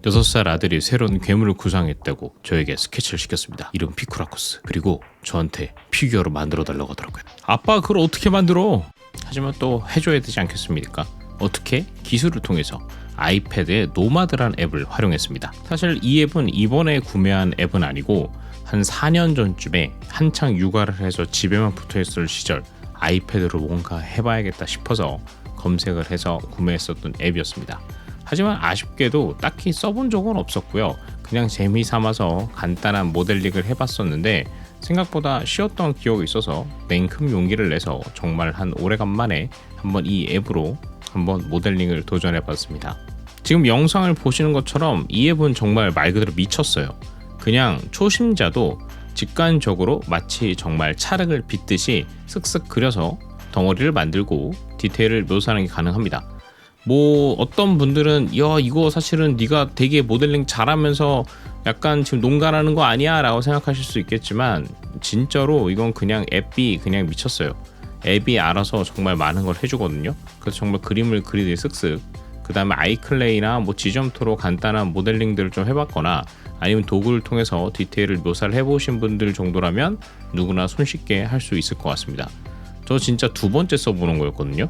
(6살) 아들이 새로운 괴물을 구상했다고 저에게 스케치를 시켰습니다. 이름 피쿠라코스. 그리고 저한테 피규어로 만들어 달라고 하더라고요. 아빠 그걸 어떻게 만들어? 하지만 또 해줘야 되지 않겠습니까? 어떻게? 기술을 통해서 아이패드에 노마드란 앱을 활용했습니다. 사실 이 앱은 이번에 구매한 앱은 아니고 한 4년 전쯤에 한창 육아를 해서 집에만 붙어있을 시절 아이패드로 뭔가 해봐야겠다 싶어서 검색을 해서 구매했었던 앱이었습니다. 하지만 아쉽게도 딱히 써본 적은 없었고요. 그냥 재미삼아서 간단한 모델링을 해봤었는데 생각보다 쉬웠던 기억이 있어서 냉큼 용기를 내서 정말 한 오래간만에 한번 이 앱으로 한번 모델링을 도전해봤습니다. 지금 영상을 보시는 것처럼 이 앱은 정말 말 그대로 미쳤어요. 그냥 초심자도 직관적으로 마치 정말 찰흙을 빚듯이 쓱쓱 그려서 덩어리를 만들고 디테일을 묘사하는 게 가능합니다. 뭐 어떤 분들은 야 이거 사실은 네가 되게 모델링 잘하면서 약간 지금 농간하는 거 아니야? 라고 생각하실 수 있겠지만 진짜로 이건 그냥 앱이 그냥 미쳤어요. 앱이 알아서 정말 많은 걸 해주거든요. 그래서 정말 그림을 그리듯이 쓱쓱 그 다음에 아이클레이나 뭐 지점토로 간단한 모델링들을 좀 해봤거나 아니면 도구를 통해서 디테일을 묘사를 해보신 분들 정도라면 누구나 손쉽게 할 수 있을 것 같습니다. 저 진짜 두 번째 써보는 거였거든요.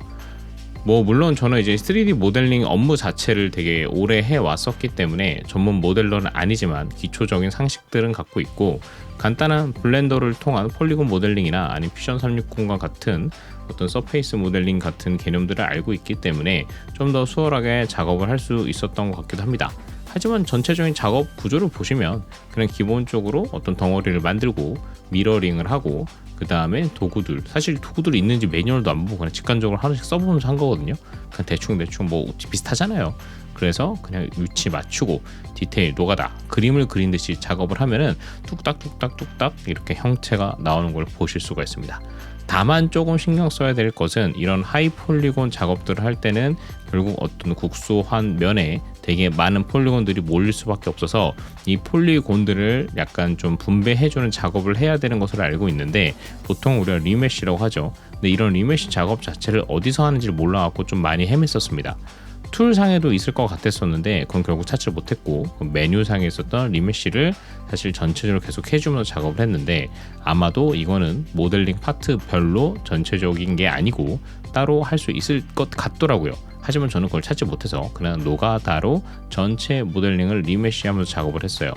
뭐 물론 저는 이제 3D 모델링 업무 자체를 되게 오래 해왔었기 때문에 전문 모델러는 아니지만 기초적인 상식들은 갖고 있고 간단한 블렌더를 통한 폴리곤 모델링이나 아니면 퓨전 360과 같은 어떤 서페이스 모델링 같은 개념들을 알고 있기 때문에 좀 더 수월하게 작업을 할 수 있었던 것 같기도 합니다. 하지만 전체적인 작업 구조를 보시면 그냥 기본적으로 어떤 덩어리를 만들고 미러링을 하고 그 다음에 도구들, 사실 도구들이 있는지 매뉴얼도 안 보고 그냥 직관적으로 하나씩 써보면서 한 거거든요. 그냥 대충 뭐 비슷하잖아요. 그래서 그냥 위치 맞추고 디테일 노가다 그림을 그린 듯이 작업을 하면은 뚝딱뚝딱뚝딱 이렇게 형체가 나오는 걸 보실 수가 있습니다. 다만 조금 신경 써야 될 것은 이런 하이 폴리곤 작업들을 할 때는 결국 어떤 국소한 면에 되게 많은 폴리곤들이 몰릴 수밖에 없어서 이 폴리곤들을 약간 좀 분배해주는 작업을 해야 되는 것을 알고 있는데 보통 우리가 리메쉬라고 하죠. 근데 이런 리메쉬 작업 자체를 어디서 하는지를 몰라갖고 좀 많이 헤맸었습니다. 툴상에도 있을 것 같았었는데 그건 결국 찾지 못했고 메뉴상에 있었던 리메쉬를 사실 전체적으로 계속 해주면서 작업을 했는데 아마도 이거는 모델링 파트별로 전체적인 게 아니고 따로 할 수 있을 것 같더라고요. 하지만 저는 그걸 찾지 못해서 그냥 노가다로 전체 모델링을 리메쉬하면서 작업을 했어요.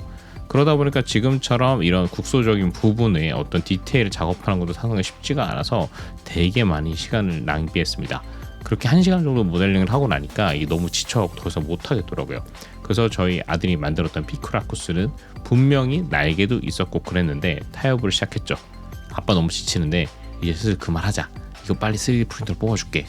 그러다 보니까 지금처럼 이런 국소적인 부분에 어떤 디테일을 작업하는 것도 상당히 쉽지가 않아서 되게 많이 시간을 낭비했습니다. 그렇게 1시간 정도 모델링을 하고 나니까 이게 너무 지쳐서 더 이상 못하겠더라고요. 그래서 저희 아들이 만들었던 피쿠라코스는 분명히 날개도 있었고 그랬는데 타협을 시작했죠. 아빠 너무 지치는데 이제 슬슬 그만하자. 이거 빨리 3D 프린터를 뽑아줄게.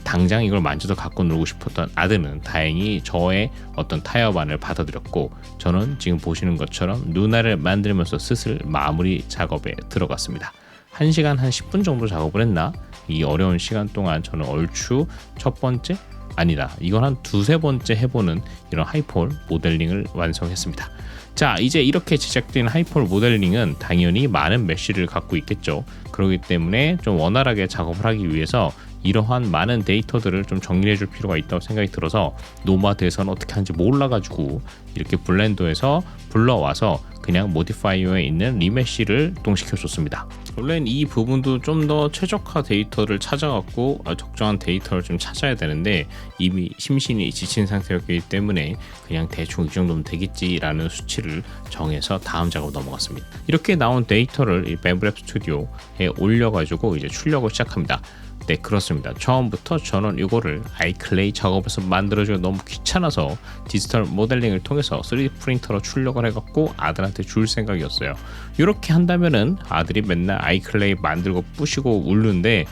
당장 이걸 만져서 갖고 놀고 싶었던 아들은 다행히 저의 어떤 타협안을 받아들였고 저는 지금 보시는 것처럼 누나를 만들면서 슬슬 마무리 작업에 들어갔습니다. 1시간 한 10분 정도 작업을 했나? 이 어려운 시간 동안 저는 얼추 첫 번째? 아니다. 이건 한 두세 번째 해보는 이런 하이폴 모델링을 완성했습니다. 자, 이제 이렇게 제작된 하이폴 모델링은 당연히 많은 메쉬를 갖고 있겠죠. 그렇기 때문에 좀 원활하게 작업을 하기 위해서 이러한 많은 데이터들을 좀 정리해 줄 필요가 있다고 생각이 들어서 노마드에서는 어떻게 하는지 몰라가지고 이렇게 블렌더에서 불러와서 그냥 모디파이어에 있는 리메쉬를 동시켜 줬습니다. 원래는 이 부분도 좀 더 최적화 데이터를 찾아갖고 적정한 데이터를 좀 찾아야 되는데 이미 심신이 지친 상태였기 때문에 그냥 대충 이 정도면 되겠지라는 수치를 정해서 다음 작업 넘어갔습니다. 이렇게 나온 데이터를 이 뱀브랩 스튜디오에 올려가지고 이제 출력을 시작합니다. 네, 그렇습니다. 처음부터 저는 이거를 아이클레이 작업에서 만들어주기가 너무 귀찮아서 디지털 모델링을 통해서 3D 프린터로 출력을 해갖고 아들한테 줄 생각이었어요. 이렇게 한다면은 아들이 맨날 아이클레이 만들고 부시고 울는데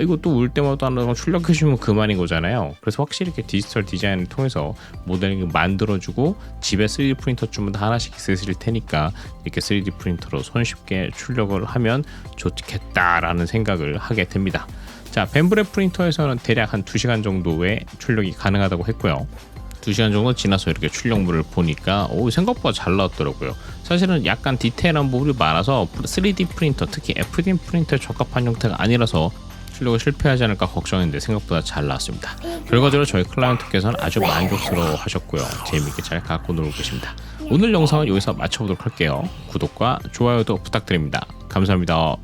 이거 또 울 때마다 출력해주면 그만인 거잖아요. 그래서 확실히 이렇게 디지털 디자인을 통해서 모델링을 만들어주고 집에 3D 프린터 주면 하나씩 있으실 테니까 이렇게 3D 프린터로 손쉽게 출력을 하면 좋겠다라는 생각을 하게 됩니다. 자, 뱀브랩 프린터에서는 대략 한 2시간 정도의 출력이 가능하다고 했고요. 2시간 정도 지나서 이렇게 출력물을 보니까 생각보다 잘 나왔더라고요. 사실은 약간 디테일한 부분이 많아서 3D 프린터, 특히 FDM 프린터에 적합한 형태가 아니라서 하려고 실패하지 않을까 걱정했는데 생각보다 잘 나왔습니다. 결과적으로 저희 클라이언트께서는 아주 만족스러워 하셨고요. 재미있게 잘 갖고 놀고 계십니다. 오늘 영상은 여기서 마쳐보도록 할게요. 구독과 좋아요도 부탁드립니다. 감사합니다.